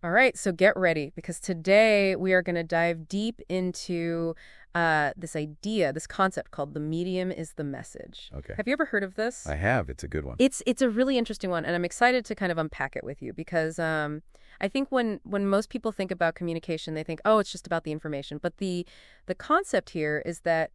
All right, so get ready because today we are going to dive deep into this idea, this concept called the medium is the message. Okay. Have you ever heard of this? I have. It's a good one. It's a really interesting one, and I'm excited to kind of unpack it with you because I think when most people think about communication, they think, oh, it's just about the information. But the concept here is that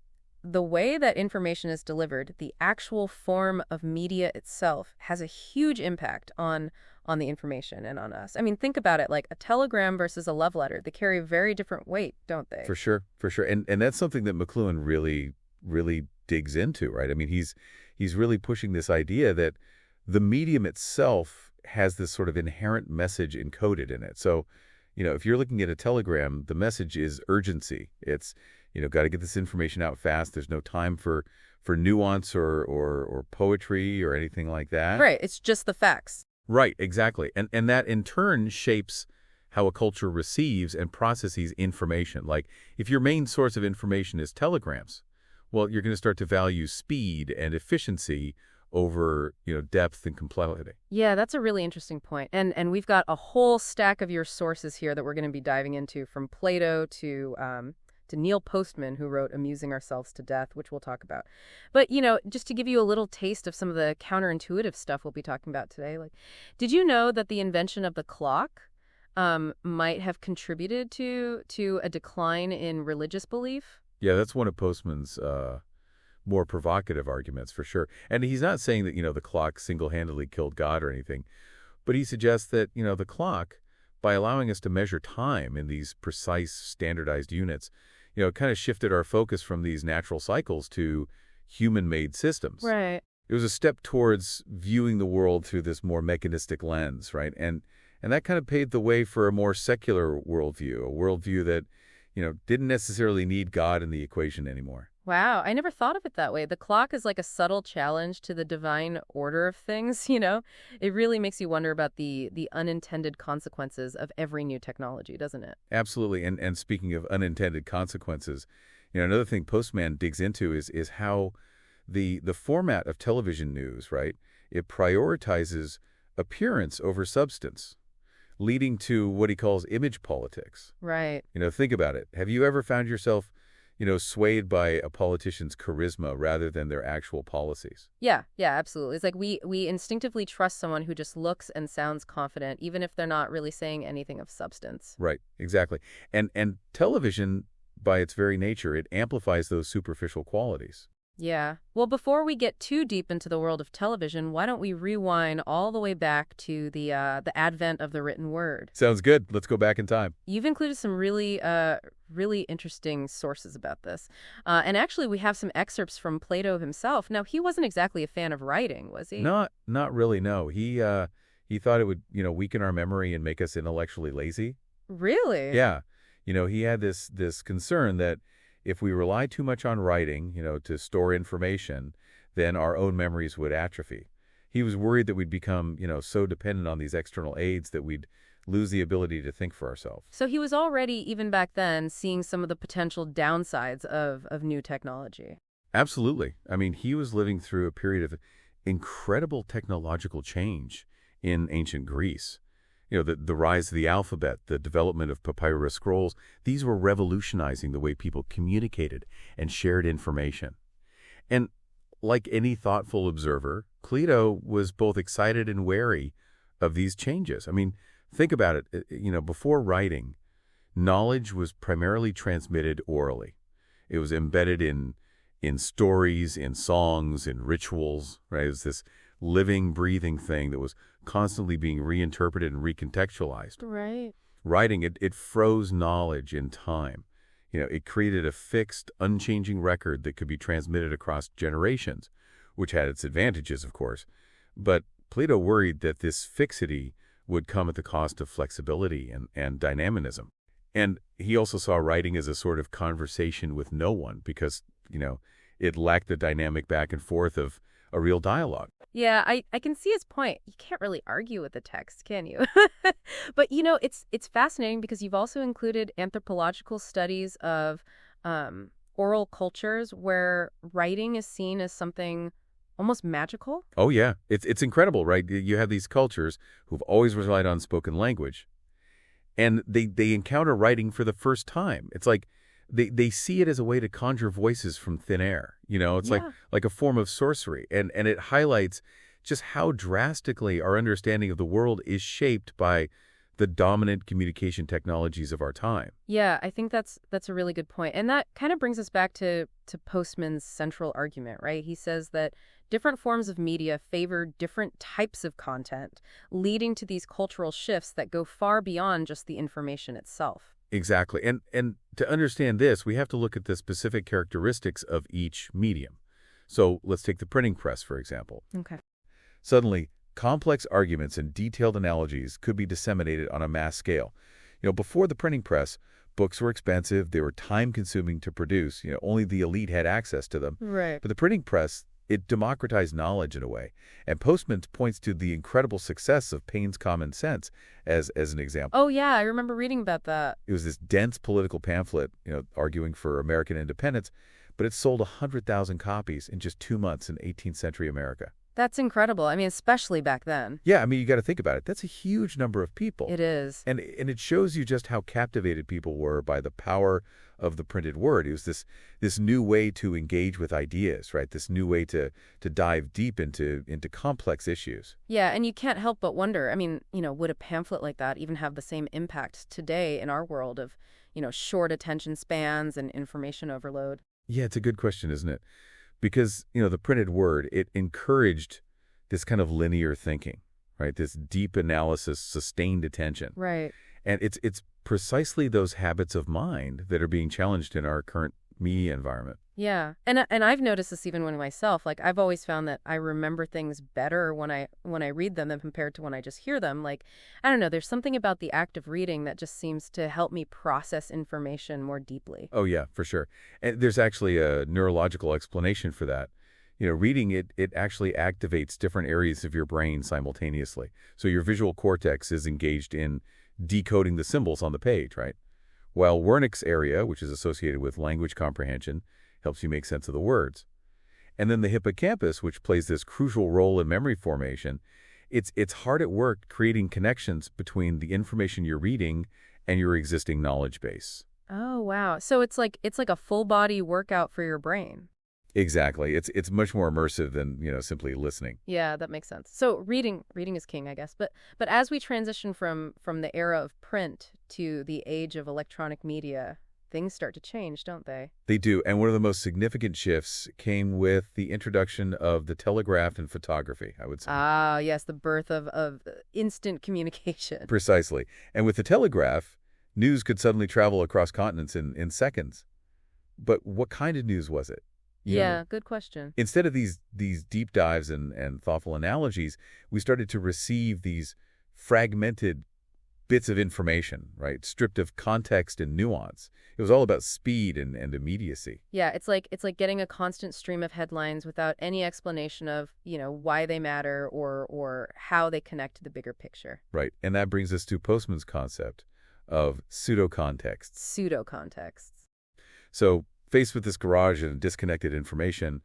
the way that information is delivered, the actual form of media itself, has a huge impact on the information and on us. I mean, think about it like a telegram versus a love letter. They carry very different weight, don't they? For sure. For sure. And that's something that McLuhan really digs into, right? I mean, he's really pushing this idea that the medium itself has this sort of inherent message encoded in it. So, if you're looking at a telegram, the message is urgency. It's, got to get this information out fast. There's no time for nuance or poetry or anything like that. Right, it's just the facts. Right, exactly. And that in turn shapes how a culture receives and processes information. Like if your main source of information is telegrams, well, you're going to start to value speed and efficiency over, depth and complexity. Yeah, that's a really interesting point. And we've got a whole stack of your sources here that we're going to be diving into, from Plato to Neil Postman, who wrote Amusing Ourselves to Death, which we'll talk about. But, just to give you a little taste of some of the counterintuitive stuff we'll be talking about today, like, did you know that the invention of the clock might have contributed to a decline in religious belief? Yeah, that's one of Postman's more provocative arguments for sure. And he's not saying that, the clock single-handedly killed God or anything, but he suggests that, the clock, by allowing us to measure time in these precise standardized units, it kind of shifted our focus from these natural cycles to human-made systems. Right. It was a step towards viewing the world through this more mechanistic lens, right? And that kind of paved the way for a more secular worldview, a worldview that, didn't necessarily need God in the equation anymore. Wow, I never thought of it that way. The clock is like a subtle challenge to the divine order of things, you know? It really makes you wonder about the unintended consequences of every new technology, doesn't it? Absolutely. And speaking of unintended consequences, another thing Postman digs into is how the format of television news, right? It prioritizes appearance over substance, leading to what he calls image politics. Right. Think about it. Have you ever found yourself, swayed by a politician's charisma rather than their actual policies? Yeah, absolutely. It's like we instinctively trust someone who just looks and sounds confident, even if they're not really saying anything of substance. Right, exactly. And television, by its very nature, it amplifies those superficial qualities. Yeah. Well, before we get too deep into the world of television, why don't we rewind all the way back to the advent of the written word? Sounds good. Let's go back in time. You've included some really interesting sources about this. And actually, we have some excerpts from Plato himself. Now, he wasn't exactly a fan of writing, was he? Not really, no. He thought it would, weaken our memory and make us intellectually lazy. Really? Yeah. He had this concern that if we rely too much on writing, to store information, then our own memories would atrophy. He was worried that we'd become, so dependent on these external aids that we'd lose the ability to think for ourselves. So he was already, even back then, seeing some of the potential downsides of new technology. Absolutely. I mean, he was living through a period of incredible technological change in ancient Greece. The rise of the alphabet, the development of papyrus scrolls, these were revolutionizing the way people communicated and shared information. And like any thoughtful observer, Plato was both excited and wary of these changes. I mean, think about it. Before writing, knowledge was primarily transmitted orally. It was embedded in stories, in songs, in rituals, right? It was this living, breathing thing that was constantly being reinterpreted and recontextualized. Right. Writing, it froze knowledge in time. It created a fixed, unchanging record that could be transmitted across generations, which had its advantages, of course. But Plato worried that this fixity would come at the cost of flexibility and dynamism. And he also saw writing as a sort of conversation with no one because, it lacked the dynamic back and forth of a real dialogue. Yeah, I can see his point. You can't really argue with the text, can you? But, it's fascinating because you've also included anthropological studies of oral cultures where writing is seen as something almost magical. Oh, yeah. It's incredible, right? You have these cultures who've always relied on spoken language. And they encounter writing for the first time. It's like they see it as a way to conjure voices from thin air. It's Yeah. like a form of sorcery. And it highlights just how drastically our understanding of the world is shaped by the dominant communication technologies of our time. Yeah, I think that's a really good point. And that kind of brings us back to Postman's central argument, right? He says that different forms of media favor different types of content, leading to these cultural shifts that go far beyond just the information itself. Exactly. And to understand this, we have to look at the specific characteristics of each medium. So let's take the printing press, for example. Okay. Suddenly, complex arguments and detailed analogies could be disseminated on a mass scale. Before the printing press, books were expensive, they were time-consuming to produce, only the elite had access to them. Right. But the printing press, it democratized knowledge in a way. And Postman points to the incredible success of Paine's Common Sense as an example. Oh, yeah, I remember reading about that. It was this dense political pamphlet, arguing for American independence, but it sold 100,000 copies in just 2 months in 18th century America. That's incredible. I mean, especially back then. Yeah, I mean, you got to think about it. That's a huge number of people. It is. And it shows you just how captivated people were by the power of the printed word. It was this new way to engage with ideas, right? This new way to dive deep into complex issues. Yeah, and you can't help but wonder, I mean, would a pamphlet like that even have the same impact today in our world of, short attention spans and information overload? Yeah, it's a good question, isn't it? Because, the printed word, it encouraged this kind of linear thinking, right? This deep analysis, sustained attention. Right. And it's precisely those habits of mind that are being challenged in our current media environment. Yeah. And I've noticed this even when myself. Like, I've always found that I remember things better when I read them than compared to when I just hear them. Like, I don't know, there's something about the act of reading that just seems to help me process information more deeply. Oh, yeah, for sure. And there's actually a neurological explanation for that. Reading it actually activates different areas of your brain simultaneously. So your visual cortex is engaged in decoding the symbols on the page, right? While Wernicke's area, which is associated with language comprehension, helps you make sense of the words. And then the hippocampus, which plays this crucial role in memory formation, it's hard at work creating connections between the information you're reading and your existing knowledge base. Oh, wow. So it's like a full body workout for your brain. Exactly. It's much more immersive than, simply listening. Yeah, that makes sense. So reading is king, I guess. But as we transition from the era of print to the age of electronic media, things start to change, don't they? They do. And one of the most significant shifts came with the introduction of the telegraph and photography, I would say. Ah, yes, the birth of instant communication. Precisely. And with the telegraph, news could suddenly travel across continents in seconds. But what kind of news was it? Yeah, good question. Instead of these deep dives and thoughtful analogies, we started to receive these fragmented bits of information, right? Stripped of context and nuance. It was all about speed and immediacy. Yeah, it's like getting a constant stream of headlines without any explanation of, why they matter or how they connect to the bigger picture. Right. And that brings us to Postman's concept of pseudo-contexts. Pseudo-contexts. So, faced with this barrage of disconnected information,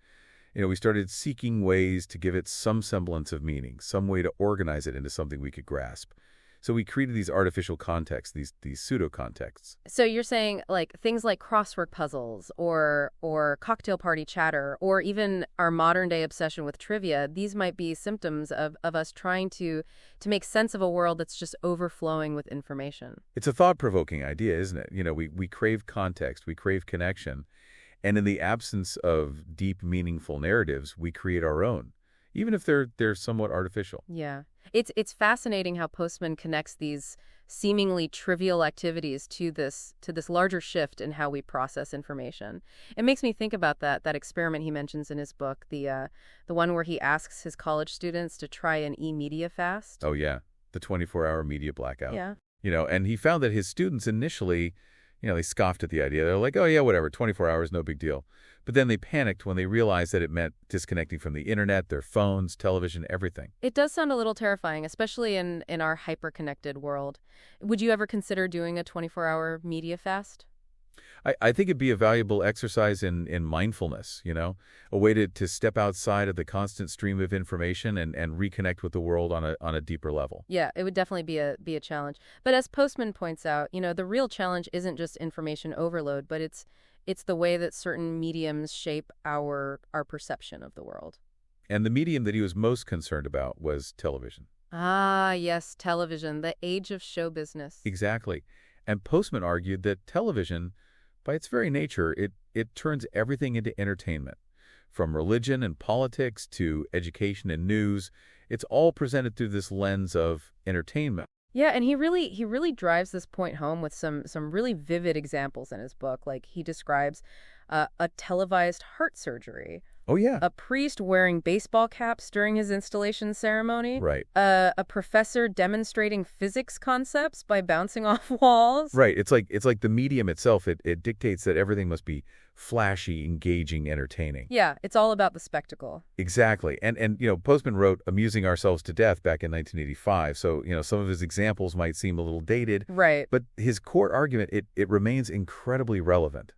we started seeking ways to give it some semblance of meaning, some way to organize it into something we could grasp. So we created these artificial contexts, these pseudo-contexts. So you're saying like things like crossword puzzles or cocktail party chatter or even our modern day obsession with trivia, these might be symptoms of us trying to make sense of a world that's just overflowing with information. It's a thought-provoking idea, isn't it? We crave context, we crave connection, and in the absence of deep, meaningful narratives, we create our own, even if they're somewhat artificial. Yeah. It's fascinating how Postman connects these seemingly trivial activities to this larger shift in how we process information. It makes me think about that experiment he mentions in his book, the one where he asks his college students to try an e-media fast. Oh yeah, the 24-hour media blackout. Yeah. And he found that his students initially, they scoffed at the idea. They're like, oh yeah, whatever, 24 hours, no big deal. But then they panicked when they realized that it meant disconnecting from the internet, their phones, television, everything. It does sound a little terrifying, especially in our hyper-connected world. Would you ever consider doing a 24-hour media fast? I think it'd be a valuable exercise in mindfulness, a way to step outside of the constant stream of information and reconnect with the world on a deeper level. Yeah, it would definitely be a challenge. But as Postman points out, the real challenge isn't just information overload, but it's the way that certain mediums shape our perception of the world. And the medium that he was most concerned about was television. Ah, yes, television, the age of show business. Exactly. And Postman argued that television, by its very nature, it turns everything into entertainment. From religion and politics to education and news, it's all presented through this lens of entertainment. Yeah, and he really drives this point home with some really vivid examples in his book. Like he describes a televised heart surgery, Oh, yeah. a priest wearing baseball caps during his installation ceremony, Right. a professor demonstrating physics concepts by bouncing off walls. Right. It's like the medium itself. It dictates that everything must be flashy, engaging, entertaining. Yeah, it's all about the spectacle. Exactly. And Postman wrote Amusing Ourselves to Death back in 1985. So, some of his examples might seem a little dated, Right. but his core argument, it remains incredibly relevant.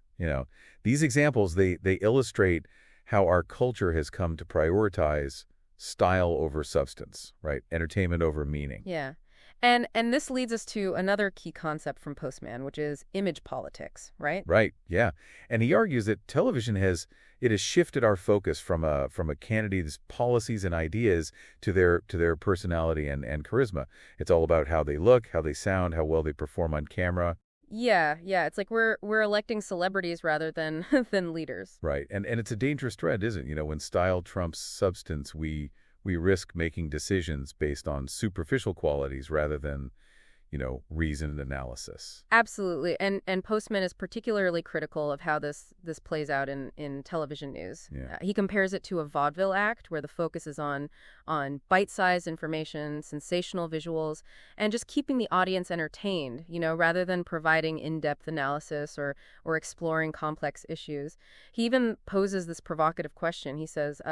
These examples, they illustrate how our culture has come to prioritize style over substance, right? Entertainment over meaning. Yeah. And this leads us to another key concept from Postman, which is image politics, right? Right, yeah. And he argues that television has shifted our focus from a candidate's policies and ideas to their personality and charisma. It's all about how they look, how they sound, how well they perform on camera. Yeah, yeah. It's like we're electing celebrities rather than than leaders. Right. And it's a dangerous trend, isn't it? When style trumps substance, we risk making decisions based on superficial qualities rather than, reasoned analysis. Absolutely. And Postman is particularly critical of how this plays out in television news. Yeah. He compares it to a vaudeville act where the focus is on bite-sized information, sensational visuals, and just keeping the audience entertained, rather than providing in-depth analysis or exploring complex issues. He even poses this provocative question. He says,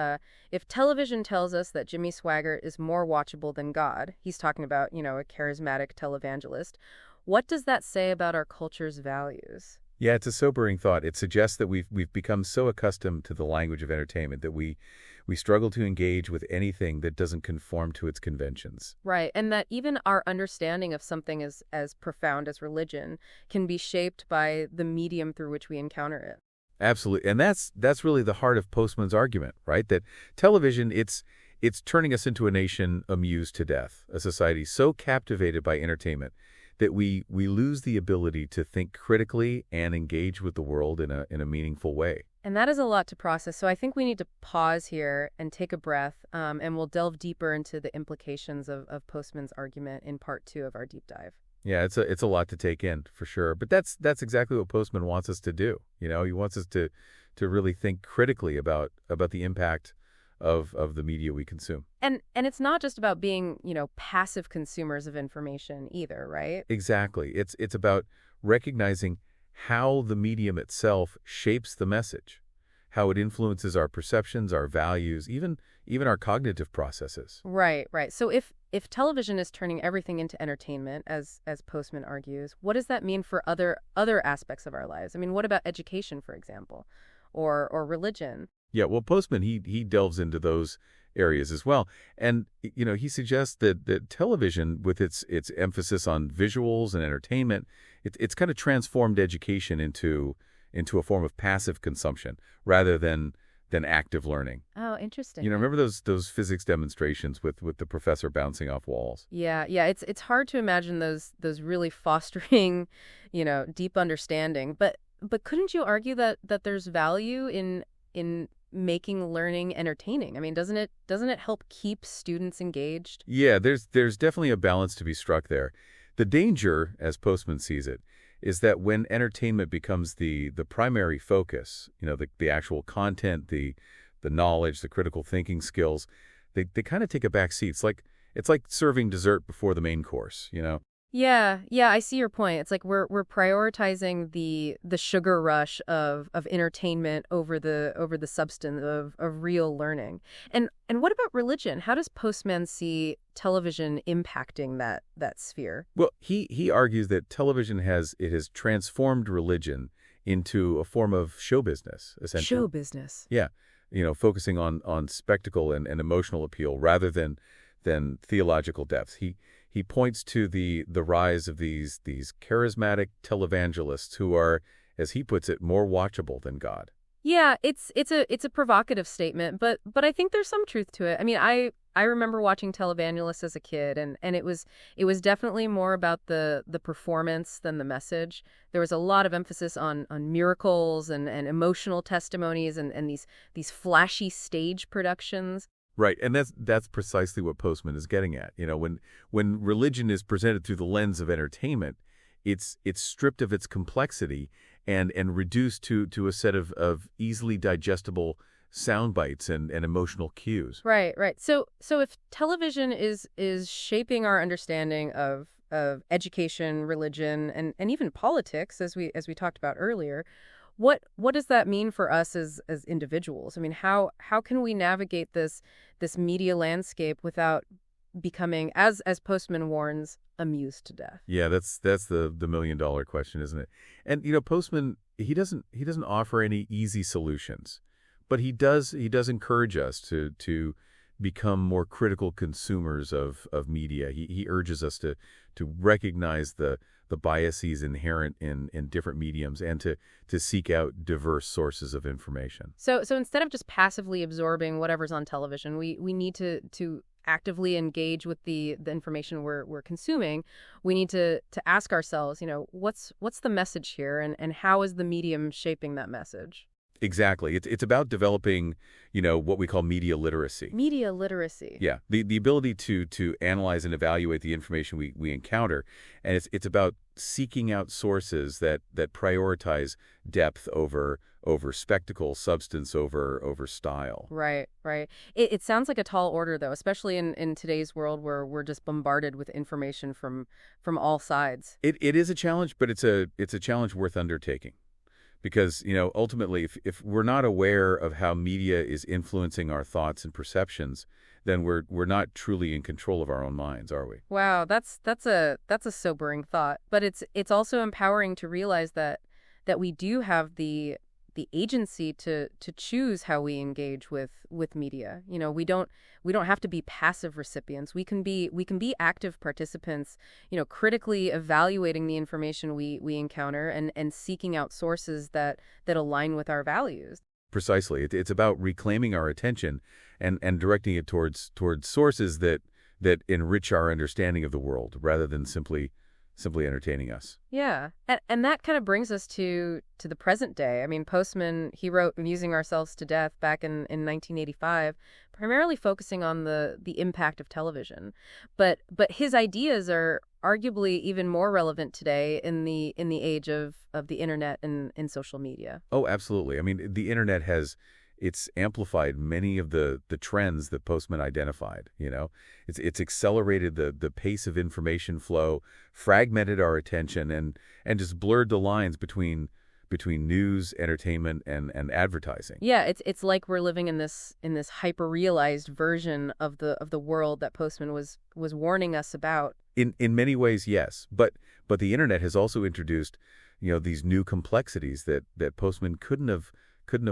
if television tells us that Jimmy Swaggart is more watchable than God, he's talking about, a charismatic televangelist, what does that say about our culture's values? Yeah, it's a sobering thought. It suggests that we've become so accustomed to the language of entertainment that we struggle to engage with anything that doesn't conform to its conventions. Right, and that even our understanding of something as profound as religion can be shaped by the medium through which we encounter it. Absolutely. And that's really the heart of Postman's argument, right? That television, it's turning us into a nation amused to death, a society so captivated by entertainment that we lose the ability to think critically and engage with the world in a meaningful way. And that is a lot to process, so I think we need to pause here and take a breath, and we'll delve deeper into the implications of Postman's argument in part 2 of our deep dive. Yeah, it's a lot to take in, for sure. But that's exactly what Postman wants us to do. He wants us to really think critically about the impact of the media we consume. And it's not just about being, passive consumers of information either, right? Exactly. It's about recognizing how the medium itself shapes the message, how it influences our perceptions, our values, even our cognitive processes. Right, right. So if television is turning everything into entertainment, as Postman argues, what does that mean for other aspects of our lives? I mean, what about education, for example, or religion? Yeah, well, Postman, he delves into those areas as well. And, he suggests that television, with its emphasis on visuals and entertainment, it's kind of transformed education into a form of passive consumption rather than active learning. Oh, interesting. Remember those physics demonstrations with the professor bouncing off walls? Yeah, yeah. It's hard to imagine those really fostering, deep understanding. But couldn't you argue that there's value in making learning entertaining? I mean, doesn't it help keep students engaged? Yeah, there's definitely a balance to be struck there. The danger, as Postman sees it, is that when entertainment becomes the primary focus, the actual content, the knowledge, the critical thinking skills, they kind of take a back seat. It's like serving dessert before the main course, Yeah, I see your point. It's like we're prioritizing the sugar rush of entertainment over the substance of real learning. And what about religion? How does Postman see television impacting that sphere? Well, he argues that television has transformed religion into a form of show business, essentially. Show business. Yeah, focusing on spectacle and emotional appeal rather than theological depth. He points to the rise of these charismatic televangelists who are, as he puts it, more watchable than God. Yeah, it's a provocative statement, but I think there's some truth to it. I mean, I remember watching televangelists as a kid, and it was definitely more about the performance than the message. There was a lot of emphasis on miracles and emotional testimonies and these flashy stage productions. Right, and that's precisely what Postman is getting at. When religion is presented through the lens of entertainment, it's stripped of its complexity and reduced to a set of easily digestible sound bites and emotional cues. Right, right. So if television is shaping our understanding of education, religion, and even politics, as we talked about earlier, what does that mean for us as individuals? I mean, how can we navigate this media landscape without becoming, as Postman warns, amused to death? Yeah, that's the million-dollar question, isn't it? And Postman, he doesn't offer any easy solutions, but he does encourage us to become more critical consumers of media. He urges us to recognize the biases inherent in different mediums and to seek out diverse sources of information. So instead of just passively absorbing whatever's on television, we need to actively engage with the information we're consuming. We need to ask ourselves, what's the message here, and how is the medium shaping that message? Exactly. It's about developing, what we call media literacy. Media literacy. Yeah, the ability to analyze and evaluate the information we encounter, and it's about seeking out sources that prioritize depth over spectacle, substance over style. Right, right. It sounds like a tall order, though, especially in today's world where we're just bombarded with information from all sides. It is a challenge, but it's a challenge worth undertaking. Because, ultimately, if we're not aware of how media is influencing our thoughts and perceptions, then we're not truly in control of our own minds, are we? Wow, that's a sobering thought. But it's also empowering to realize that we do have the agency to choose how we engage with media. We don't have to be passive recipients. We can be active participants, critically evaluating the information we encounter and seeking out sources that align with our values. Precisely. It's about reclaiming our attention and directing it towards sources that enrich our understanding of the world rather than simply entertaining us. Yeah. And that kind of brings us to the present day. I mean, Postman, he wrote Amusing Ourselves to Death back in 1985, primarily focusing on the impact of television. But his ideas are arguably even more relevant today in the age of the internet and social media. Oh, absolutely. I mean, the internet it's amplified many of the trends that Postman identified. It's accelerated the pace of information flow, fragmented our attention, and just blurred the lines between news, entertainment, and advertising. Yeah, it's like we're living in this hyper-realized version of the world that Postman was warning us about. In many ways, yes, but the internet has also introduced these new complexities that Postman couldn't have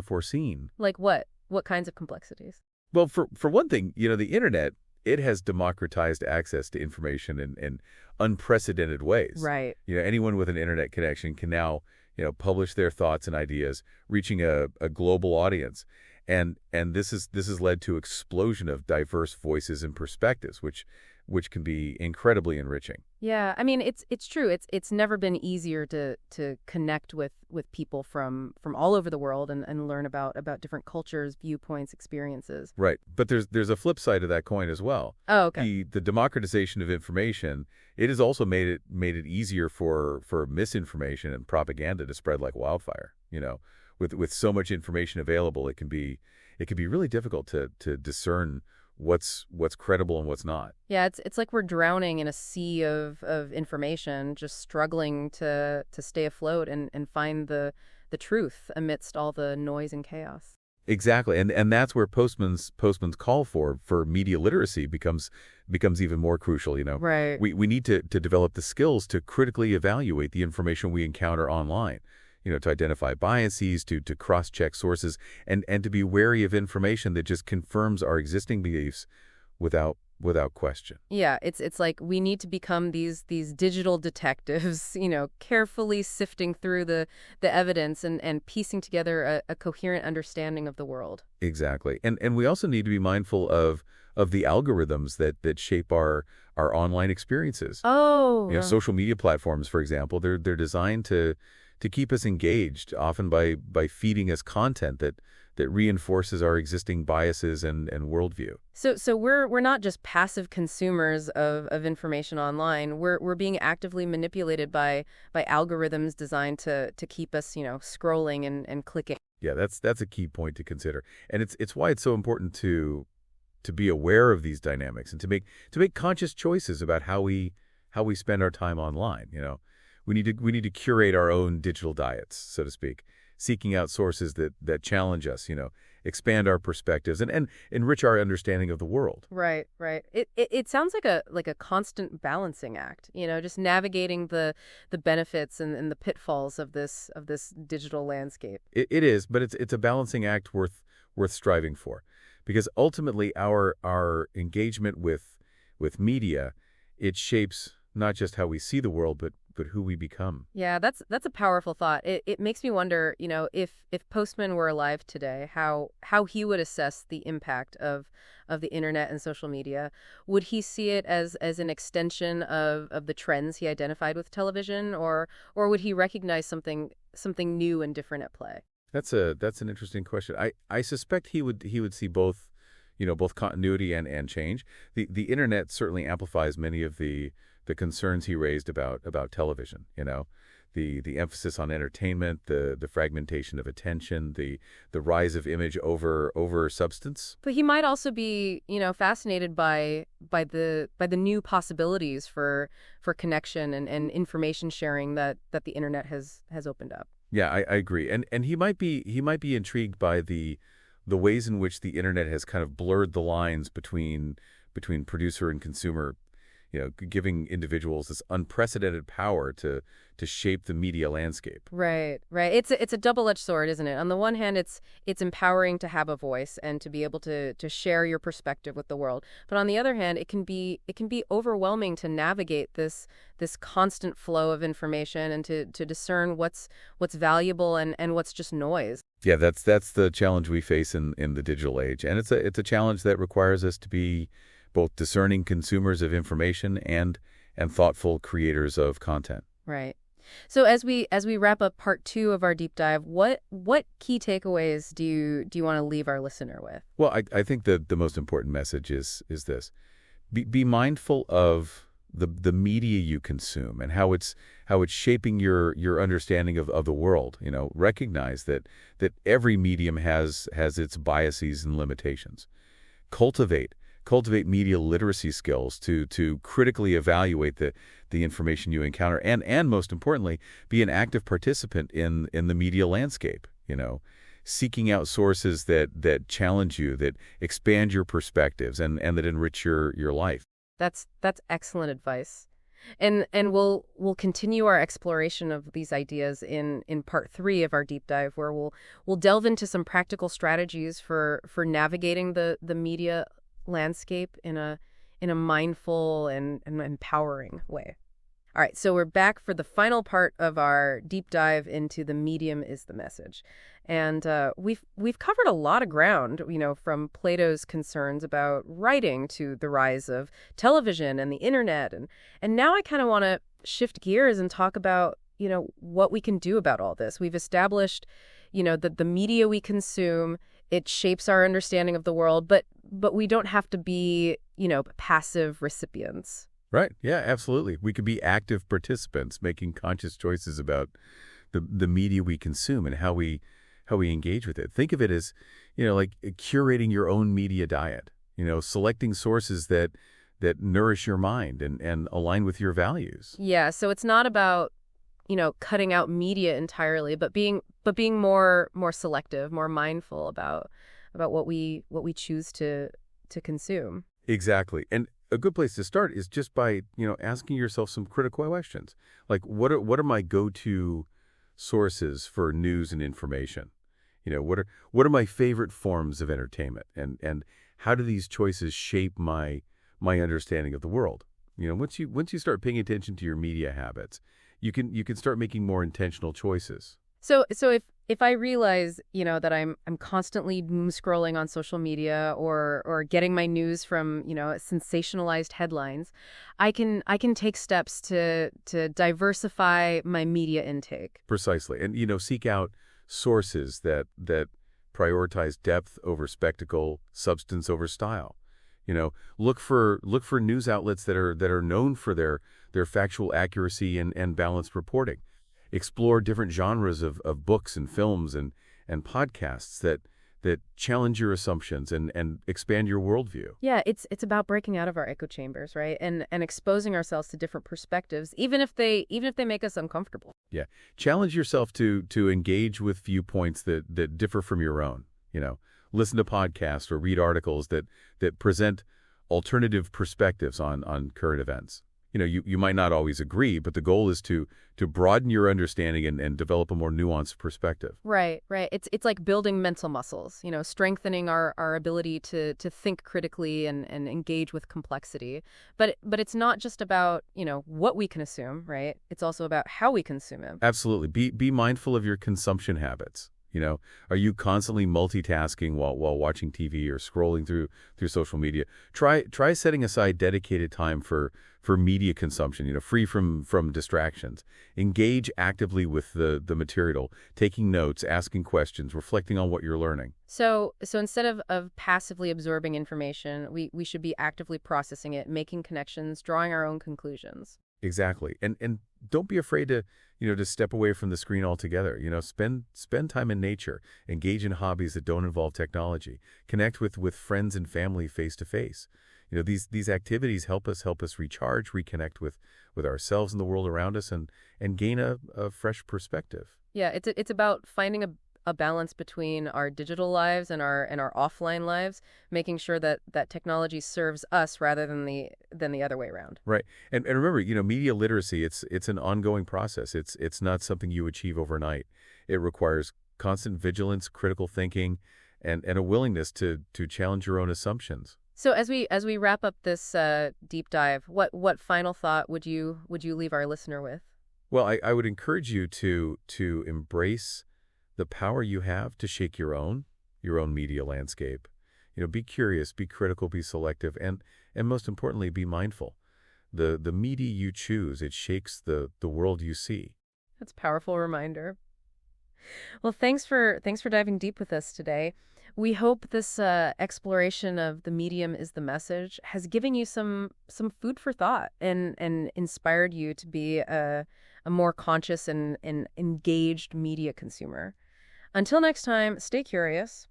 foreseen. Like what? What kinds of complexities? Well, for one thing, the internet, it has democratized access to information in unprecedented ways. Right. Anyone with an internet connection can now, publish their thoughts and ideas, reaching a global audience. And this has led to explosion of diverse voices and perspectives, which can be incredibly enriching. Yeah, I mean, it's true. It's never been easier to connect with people from all over the world and learn about different cultures, viewpoints, experiences. Right, but there's a flip side of that coin as well. Oh, okay. The democratization of information, it has also made it easier for misinformation and propaganda to spread like wildfire. With so much information available, it can be really difficult to discern what's credible and what's not. Yeah, it's like we're drowning in a sea of information, just struggling to stay afloat and find the truth amidst all the noise and chaos. Exactly, and that's where Postman's call for media literacy becomes even more crucial. Right. We need to develop the skills to critically evaluate the information we encounter online. to identify biases, to cross-check sources, and to be wary of information that just confirms our existing beliefs without question. Yeah, it's like we need to become these digital detectives, carefully sifting through the evidence and piecing together a coherent understanding of the world. Exactly. And we also need to be mindful of the algorithms that shape our online experiences. Oh, Social media platforms, for example, they're designed to keep us engaged, often by feeding us content that reinforces our existing biases and worldview. so we're not just passive consumers of information online. We're being actively manipulated by algorithms designed to keep us, scrolling and clicking. Yeah, that's a key point to consider. And it's why it's so important to be aware of these dynamics and to make conscious choices about how we spend our time online. We need to curate our own digital diets, so to speak, seeking out sources that challenge us, expand our perspectives and enrich our understanding of the world. Right, right. It sounds like a constant balancing act, just navigating the benefits and the pitfalls of this digital landscape. It is, but it's a balancing act worth striving for, because ultimately our engagement with media, it shapes not just how we see the world, but who we become. Yeah, that's a powerful thought. It makes me wonder, if Postman were alive today, how he would assess the impact of the internet and social media. Would he see it as an extension of the trends he identified with television, or would he recognize something new and different at play? That's an interesting question. I suspect he would see both, both continuity and change. The internet certainly amplifies many of the concerns he raised about television, the emphasis on entertainment, the fragmentation of attention, the rise of image over substance. But he might also be, fascinated by the new possibilities for connection and information sharing that the internet has opened up. Yeah, I agree. And he might be intrigued by the ways in which the internet has kind of blurred the lines between producer and consumer, giving individuals this unprecedented power to shape the media landscape. Right, right. It's a double-edged sword, isn't it? On the one hand, it's empowering to have a voice and to be able to share your perspective with the world. But on the other hand, it can be overwhelming to navigate this constant flow of information and to discern what's valuable and what's just noise. Yeah, that's the challenge we face in the digital age, and it's a challenge that requires us to be both discerning consumers of information and thoughtful creators of content. Right. So as we wrap up part 2 of our deep dive, what key takeaways do you want to leave our listener with? Well, I think the most important message is this: be mindful of the media you consume and how it's shaping your understanding of the world. Recognize that every medium has its biases and limitations. Cultivate media literacy skills to critically evaluate the information you encounter and most importantly, be an active participant in the media landscape, seeking out sources that challenge you, that expand your perspectives and that enrich your life. That's excellent advice. And we'll continue our exploration of these ideas in part 3 of our deep dive, where we'll delve into some practical strategies for navigating the media landscape in a mindful and empowering way. All right, so we're back for the final part of our deep dive into the medium is the message. And we've covered a lot of ground, from Plato's concerns about writing to the rise of television and the internet. And now I kind of want to shift gears and talk about, what we can do about all this. We've established, that the media we consume, it shapes our understanding of the world, but we don't have to be, passive recipients. Right. Yeah, absolutely. We could be active participants making conscious choices about the media we consume and how we engage with it. Think of it as, like curating your own media diet, selecting sources that nourish your mind and align with your values. Yeah, so it's not about, cutting out media entirely, but being more selective, more mindful about what we choose to consume. Exactly. And a good place to start is just by, asking yourself some critical questions. Like, what are my go-to sources for news and information? What are my favorite forms of entertainment, and how do these choices shape my understanding of the world? Once you start paying attention to your media habits, you can start making more intentional choices. So if I realize, that I'm constantly doom scrolling on social media or getting my news from, sensationalized headlines, I can take steps to diversify my media intake. Precisely. And, seek out sources that prioritize depth over spectacle, substance over style. Look for news outlets that are known for their factual accuracy and balanced reporting. Explore different genres of books and films and podcasts that challenge your assumptions and expand your worldview. Yeah, it's about breaking out of our echo chambers, right? And exposing ourselves to different perspectives, even if they make us uncomfortable. Yeah. Challenge yourself to engage with viewpoints that differ from your own. Listen to podcasts or read articles that present alternative perspectives on current events. You might not always agree, but the goal is to broaden your understanding and develop a more nuanced perspective. Right, right. It's like building mental muscles, strengthening our ability to think critically and engage with complexity. But it's not just about, what we can assume, right? It's also about how we consume it. Absolutely. Be mindful of your consumption habits. Are you constantly multitasking while watching TV or scrolling through social media? Try setting aside dedicated time for media consumption, free from distractions. Engage actively with the material, taking notes, asking questions, reflecting on what you're learning. So instead of passively absorbing information, we should be actively processing it, making connections, drawing our own conclusions. Exactly. And don't be afraid to step away from the screen altogether. Spend time in nature, engage in hobbies that don't involve technology, connect with friends and family face to face. These activities help us recharge, reconnect with ourselves and the world around us, and gain a fresh perspective. Yeah, it's about finding a balance between our digital lives and our offline lives, making sure that technology serves us rather than the other way around. Right. And remember, media literacy, it's an ongoing process. It's not something you achieve overnight. It requires constant vigilance, critical thinking, and a willingness to challenge your own assumptions. So as we wrap up this deep dive, what final thought would you leave our listener with? Well, I would encourage you to embrace the power you have to shake your own media landscape. Be curious, be critical, be selective, and most importantly, be mindful. The media you choose, it shakes the world you see. That's a powerful reminder. Well, thanks for diving deep with us today. We hope this exploration of the medium is the message has given you some food for thought and inspired you to be a more conscious and engaged media consumer. Until next time, stay curious,